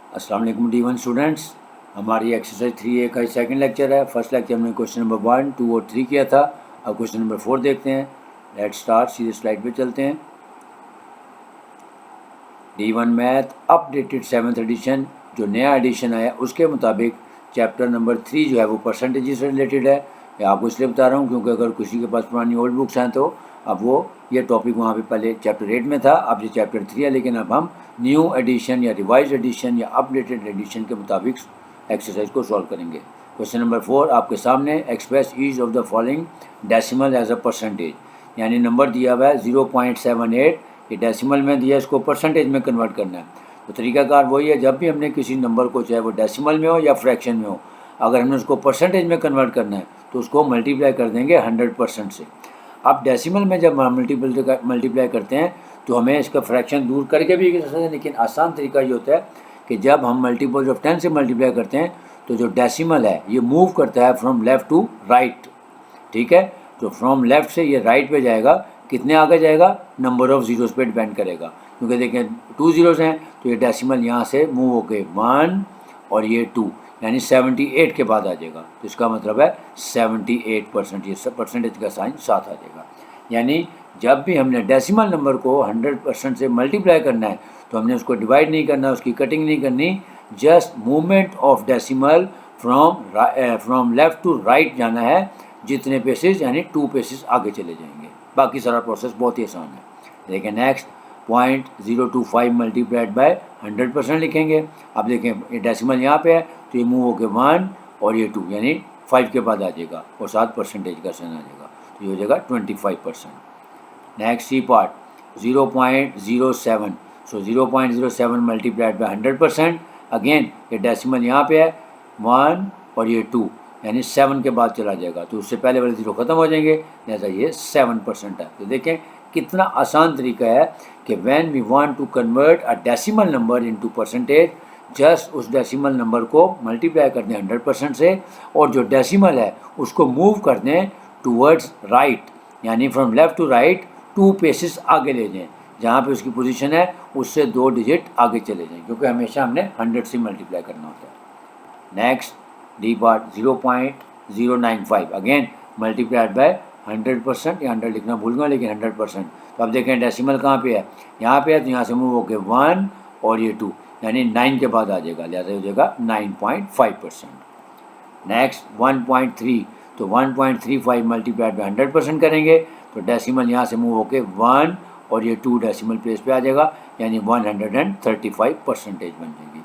अस्सलाम वालेकुम D1 students. हमारी एक्सरसाइज 3A का सेकंड लेक्चर है। फर्स्ट लेक्चर में क्वेश्चन नंबर 1, 2 और 3 किया था। अब क्वेश्चन नंबर 4 देखते हैं। लेट्स स्टार्ट, सीधे स्लाइड पे चलते हैं। D1 math updated 7th addition, जो नया एडिशन आया उसके मुताबिक चैप्टर नंबर 3 जो है वो परसेंटेज से रिलेटेड है। मैं आपको इसलिए बता रहा हूँ क्योंकि अगर किसी के पास पुरानी ओल्ड बुक्स हैं तो अब वो ये टॉपिक वहाँ पे पहले चैप्टर 8 में था, अब ये चैप्टर 3 है, लेकिन अब हम न्यू एडिशन या रिवाइज एडिशन या अपडेटेड एडिशन के मुताबिक एक्सरसाइज को सॉल्व करेंगे। क्वेश्चन नंबर 4 आपके सामने, express each of the following decimal as a percentage, यानी नंबर दिया हुआ है 0.78, ये डेसिमल में दिया, इसको परसेंटेज में कन्वर्ट करना है। तो तरीकाकार वही है, जब भी हमने किसी नंबर को, चाहे वो डेसिमल में हो या फ्रैक्शन में हो, अगर हमने उसको परसेंटेज में कन्वर्ट करना है तो उसको मल्टीप्लाई कर देंगे 100% से। अब डेसिमल में जब हम मल्टीप्लाई करते हैं तो हमें इसका फ्रैक्शन दूर करके भी कर सकते हैं, लेकिन आसान तरीका ये होता है कि जब हम मल्टीपल ऑफ 10 से मल्टीप्लाई करते हैं तो जो डेसिमल है ये मूव करता है फ्रॉम लेफ़्ट टू राइट। ठीक है, तो फ्रॉम लेफ़्ट से ये राइट पे जाएगा। कितने आगे जाएगा, नंबर ऑफ़ ज़ीरोज़ पे डिपेंड करेगा, क्योंकि देखें 2 ज़ीरोज़ हैं तो ये डेसिमल यहाँ से मूव होके 1 और ये 2, यानी 78 के बाद आ जाएगा। तो इसका मतलब है 78%, ये सब परसेंटेज का साइन साथ आ जाएगा। यानी जब भी हमने डेसिमल नंबर को 100% से मल्टीप्लाई करना है तो हमने उसको डिवाइड नहीं करना, उसकी कटिंग नहीं करनी, just movement of decimal from left to right जाना है, जितने पेसेस यानी 2 पेसेस आगे चले जाएंगे। बाकी सारा प्रोसेस बहुत ही आसान है। देखिए नेक्स्ट, 0.025 मल्टीप्लाइड बाय 100% लिखेंगे। अब देखें ये डेसिमल यहाँ पे है तो ये मूव होके 1 और ये 2, यानी 5 के बाद आ जाएगा और साथ परसेंटेज का साइन आ जाएगा, तो ये हो जाएगा 25%। Next C part, 0.07, so 0.07 multiplied by 100%। Again ये डेसिमल यहाँ पे है 1 और ये 2, यानी 7 के बाद चला जाएगा, तो उससे पहले वाले 0 ख़त्म हो जाएंगे, लिहाजा ये 7% है। तो देखें कितना आसान तरीका है कि when we want to convert a decimal number into percentage, just उस डेसिमल नंबर को मल्टीप्लाई कर दें 100% से, और जो डेसिमल है उसको मूव कर दें टूवर्ड्स राइट, यानी from left to right 2 places आगे ले जाएं, जहाँ पे उसकी पोजीशन है उससे 2 डिजिट आगे चले जाएं, क्योंकि हमेशा हमने 100 से मल्टीप्लाई करना होता है। Next D part, 0.095, again multiplied by 100%, या 100 लिखना भूल गया लेकिन 100%। तो अब देखें डेसिमल कहाँ पे है, यहाँ पे है, तो यहाँ से मूव होके 1 और ये 2, यानी 9 के बाद आ जाएगा, लिहाजा हो जाएगा 9.5%। नेक्स्ट 1.3, तो 1.35 मल्टीप्लाइड बाय 100% करेंगे तो डेसिमल यहाँ से मूव होके 1 और ये 2 डेसिमल प्लेस पे आ जाएगा, यानी 135% बन जाएगी।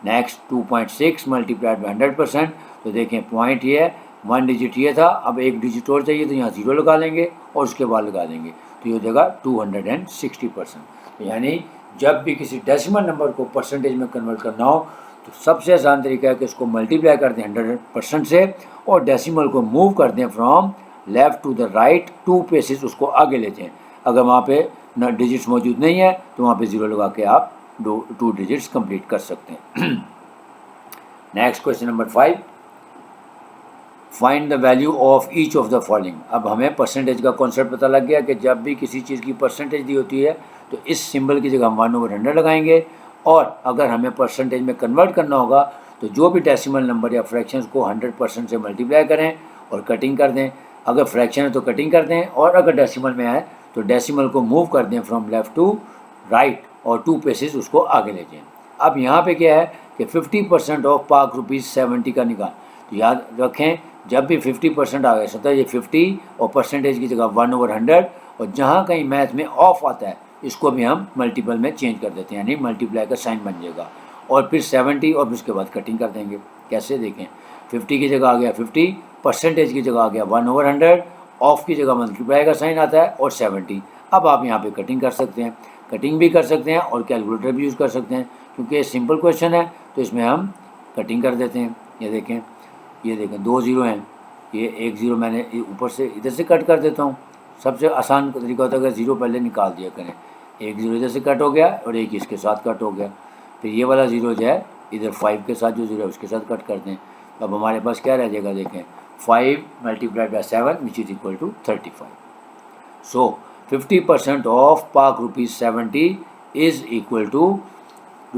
नेक्स्ट 2.6 मल्टीप्लाइड बाय 100%, तो देखें पॉइंट ये है, 1 डिजिट ये था, अब 1 डिजिट और चाहिए तो यहाँ 0 लगा लेंगे और उसके बाद लगा देंगे, तो ये हो जाएगा 260%। तो यानी जब भी किसी डेसिमल नंबर को परसेंटेज में कन्वर्ट करना हो तो सबसे आसान तरीका है कि इसको मल्टीप्लाई कर दें 100% से और डेसिमल को मूव कर दें from left to the right 2 places उसको आगे ले जाएं। अगर वहाँ पे न डिजिट्स मौजूद नहीं है तो वहाँ पे 0 लगा के आप 2 डिजिट्स कंप्लीट कर सकते हैं। Next question number 5, find the value of each of the following. अब हमें परसेंटेज का कॉन्सेप्ट पता लग गया कि जब भी किसी चीज़ की परसेंटेज दी होती है तो इस सिंबल की जगह हम 1/100 लगाएंगे, और अगर हमें परसेंटेज में कन्वर्ट करना होगा तो जो भी डेसिमल नंबर या फ्रैक्शंस को 100% से मल्टीप्लाई करें और कटिंग कर दें। अगर फ्रैक्शन है तो कटिंग कर दें, और अगर डेसिमल में आए तो डेसिमल को मूव कर दें फ्रॉम लेफ़्ट टू राइट और 2 पेसेस उसको आगे ले जाएं। अब यहाँ पे क्या है कि 50% ऑफ पाक ₹70 का निकाल, तो याद रखें जब भी 50% आ गया सता ये 50 और परसेंटेज की जगह 1/100, और जहाँ कहीं मैथ में ऑफ आता है इसको भी हम मल्टीपल में चेंज कर देते हैं, यानी मल्टीप्लाई का साइन बन जाएगा, और फिर 70 और फिर उसके बाद कटिंग कर देंगे। कैसे देखें, 50 की जगह आ गया 50, परसेंटेज की जगह आ गया 1/100, ऑफ की जगह मल्टीप्लाई का साइन आता है और 70। अब आप यहाँ पे कटिंग कर सकते हैं, कटिंग भी कर सकते हैं और कैलकुलेटर भी यूज़ कर सकते हैं, क्योंकि ये सिंपल क्वेश्चन है तो इसमें हम कटिंग कर देते हैं। ये देखें 2 ज़ीरो हैं, ये 1 ज़ीरो मैंने ऊपर से इधर से कट कर देता हूँ। सबसे आसान तरीका होता है अगर 0 पहले निकाल दिया करें, 1 ज़ीरो इधर से कट हो गया और 1 इसके साथ कट हो गया, फिर ये वाला 0 जो है इधर 5 के साथ जो 0 है उसके साथ कट कर दें। अब हमारे पास क्या रह जाएगा, देखें 5 multiplied by 7 which is equal to 35। So 50% of Pak ₹70 is equal to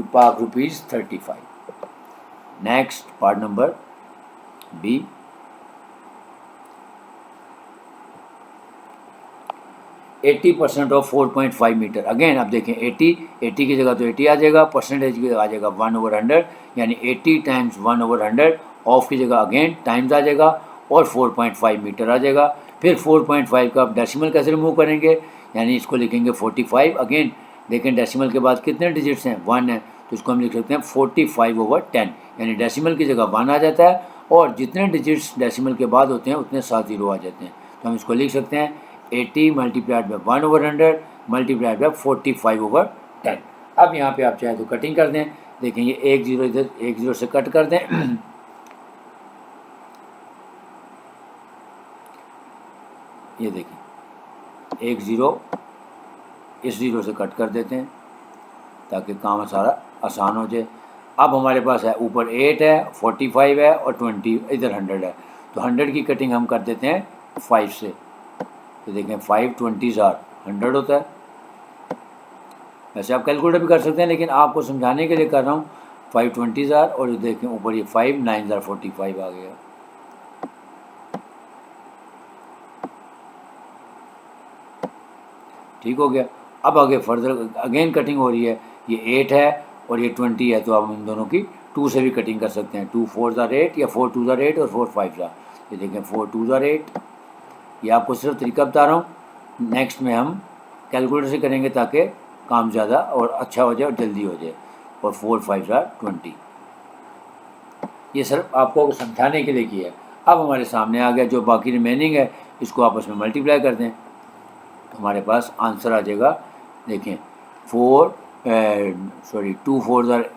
Pak rupees 35। Next part number B, 80% of 4.5 metre. Again आप देखें 80 की जगह तो 80 आ जाएगा, परसेंटेज की जगह आ जाएगा 1/100, यानी 80 टाइम्स 1/100, ऑफ की जगह अगेन टाइम्स आ जाएगा और 4.5 मीटर आ जाएगा। फिर 4.5 का आप डेसिमल कैसे रिमूव करेंगे, यानी इसको लिखेंगे 45। अगेन देखें डेसिमल के बाद कितने डिजिट्स हैं, 1 है, तो इसको हम लिख सकते हैं 45/10, यानी डेसिमल की जगह 1 आ जाता है और जितने डिजिट्स डेसिमल के बाद होते हैं उतने 7 जीरो आ जाते हैं। तो हम इसको लिख सकते हैं 80 मल्टीप्लाइड बाई 1/100 मल्टीप्लाइड बाई 45/10। अब यहाँ पे आप चाहे तो कटिंग कर दें, देखें ये 1 जीरो इधर 1 जीरो से कट कर दें ये देखिए 1 जीरो इस जीरो से कट कर देते हैं ताकि काम सारा आसान हो जाए। अब हमारे पास है ऊपर 8 है, 45 है और 20 इधर 100 है, तो 100 की कटिंग हम कर देते हैं 5 से। तो देखें 5 20s आर 100 होता है। वैसे आप कैलकुलेटर भी कर सकते हैं, लेकिन आपको समझाने के लिए कर रहा हूँ। 5 20s आर और देखें ऊपर ये 5 9s आर 45 आ गया। ठीक हो गया। अब आगे फर्दर अगेन कटिंग हो रही है, ये 8 है और ये 20 है, तो आप इन दोनों की 2 से भी कटिंग कर सकते हैं। 2 4s आर 8 या 4 2s आर 8 और 4 5s आर, ये देखें 4 2s आर 8। ये आपको सिर्फ तरीका बता रहा हूँ, नेक्स्ट में हम कैलकुलेटर से करेंगे ताकि काम ज़्यादा और अच्छा हो जाए और जल्दी हो जाए। और 4 5s आर 20, ये सिर्फ आपको समझाने के लिए किया है। अब हमारे सामने आ गया जो बाकी रिमेनिंग है, इसको आपस में मल्टीप्लाई कर दें तो हमारे पास आंसर आ जाएगा। देखें 2 4s आर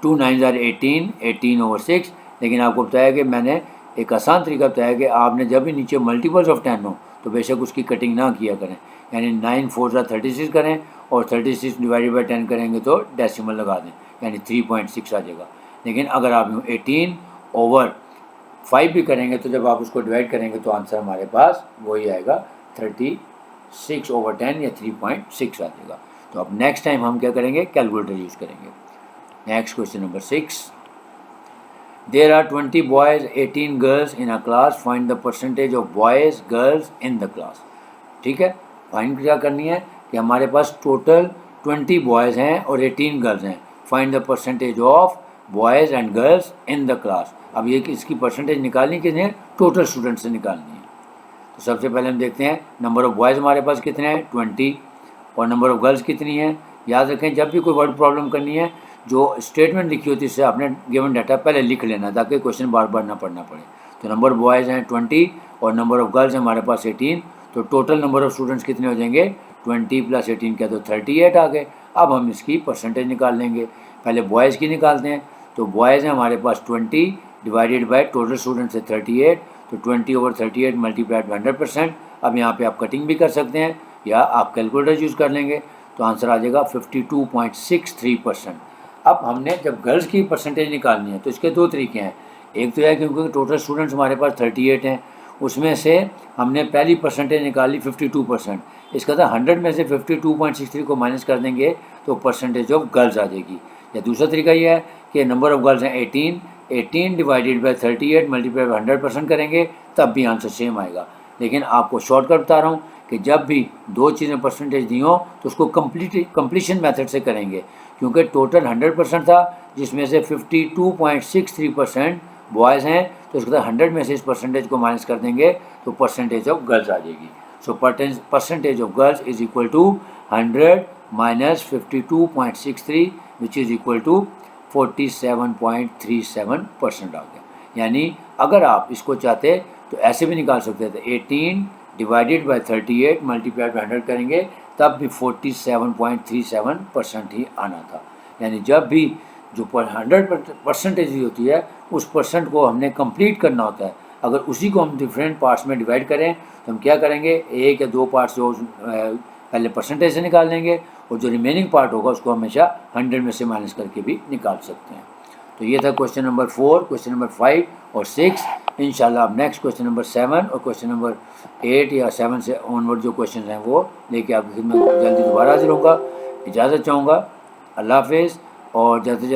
2 9s आर 18, 18/6। लेकिन आपको बताया कि मैंने एक आसान तरीका बताया कि आपने जब भी नीचे मल्टीपल्स ऑफ 10 हो तो बेशक उसकी कटिंग ना किया करें, यानी 9 4s आर 36 करें और 36 डिवाइडेड बाई 10 करेंगे तो डेसिमल लगा दें, यानी 3.6 आ जाएगा। लेकिन अगर आप 18/5 भी करेंगे तो जब आप उसको डिवाइड करेंगे तो आंसर हमारे पास वही आएगा 36/10 या 3.6 आ जाएगा। तो अब नेक्स्ट टाइम हम क्या करेंगे, कैलकुलेटर यूज़ करेंगे। Next question number 6, There are 20 boys, 18 girls in a class. Find the percentage of boys, girls in the class. ठीक है, फाइंड क्या करनी है कि हमारे पास टोटल 20 बॉयज़ हैं और 18 गर्ल्स हैं। Find the percentage of boys and girls in the class. अब ये इसकी परसेंटेज निकालनी किसने है, टोटल स्टूडेंट से निकालनी है। तो सबसे पहले हम देखते हैं नंबर ऑफ़ बॉयज़ हमारे पास कितने हैं 20 और नंबर ऑफ़ गर्ल्स कितनी है। याद रखें जब भी कोई वर्ड प्रॉब्लम करनी है जो स्टेटमेंट लिखी होती है इससे आपने गिवन डाटा पहले लिख लेना ताकि क्वेश्चन बार बार ना पढ़ना पड़े। तो नंबर ऑफ़ बॉयज़ हैं 20 और नंबर ऑफ़ गर्ल्स है हमारे पास 18, तो टोटल नंबर ऑफ़ स्टूडेंट्स कितने हो जाएंगे 20 + 18 क्या, तो 38 आ गए। अब हम इसकी परसेंटेज निकाल लेंगे। पहले बॉयज़ की निकालते हैं, तो बॉयज़ हैं हमारे पास 20 डिवाइडेड बाय टोटल स्टूडेंट्स है 38, तो 20/38 मल्टीप्लाइड बाय 100%। अब यहाँ पे आप कटिंग भी कर सकते हैं या आप कैलकुलेटर यूज़ कर लेंगे, तो आंसर आ जाएगा 52.63%। अब हमने जब गर्ल्स की परसेंटेज निकालनी है तो इसके दो तरीके हैं। एक तो है क्योंकि टोटल स्टूडेंट्स हमारे पास 38 हैं, उसमें से हमने पहली परसेंटेज निकाली 52%। इसका था 100 में से 52.63 को माइनस कर देंगे तो परसेंटेज ऑफ गर्ल्स आ जाएगी। या दूसरा तरीका ये है कि नंबर ऑफ़ गर्ल्स हैं 18 डिवाइडेड बाय 38 मल्टीप्लाई बाय 100% करेंगे तब भी आंसर सेम आएगा। लेकिन आपको शॉर्टकट बता रहा हूँ कि जब भी दो चीज़ें परसेंटेज दी हों तो उसको कंप्लीशन मेथड से करेंगे, क्योंकि टोटल 100% था जिसमें से 52.63% बॉयज़ हैं, तो उसके बाद 100 में से इस परसेंटेज को माइनस कर देंगे तो परसेंटेज ऑफ गर्ल्स आ जाएगी। So percentage of girls is equal to 100 - 52.63 which is equal to 47.37% आ गया। यानी अगर आप इसको चाहते तो ऐसे भी निकाल सकते थे, 18 डिवाइडेड बाय 38 मल्टीप्लाइड बाय 100 करेंगे तब भी 47.37% ही आना था। यानी जब भी जो 100% होती है उस परसेंट को हमने कंप्लीट करना होता है। अगर उसी को हम डिफरेंट पार्ट्स में डिवाइड करें तो हम क्या करेंगे, एक या दो पार्ट्स जो पहले परसेंटेज से निकाल लेंगे और जो रिमेनिंग पार्ट होगा उसको हमेशा 100 में से माइनस करके भी निकाल सकते हैं। तो ये था क्वेश्चन नंबर 4, क्वेश्चन नंबर 5 और 6। इंशाल्लाह अब नेक्स्ट क्वेश्चन नंबर 7 और क्वेश्चन नंबर 8 या 7 से ऑनवर्ड जो क्वेश्चन हैं वो लेके आपकी खिदमत में जल्दी दोबारा हाजिर होगा। इजाज़त चाहूँगा। अल्लाह हाफिज़। और जैसे